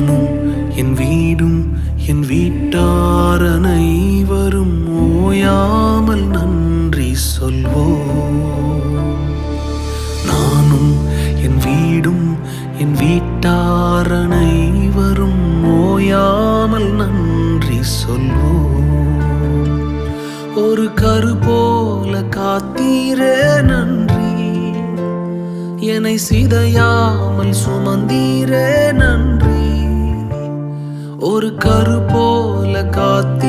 நானும் என் வீடும் என் வீட்டார் அனைவரும் ஓயாமல் நன்றி சொல்வோம். நானும் என் வீடும் என் வீட்டார் அனைவரும் ஓயாமல் நன்றி சொல்வோம். ஒரு கரு போல காத்தீரே நன்றி, என்னை சிதையாமல் சுமந்தீரே நன்றி. ஒரு கரு போல காத்தீரே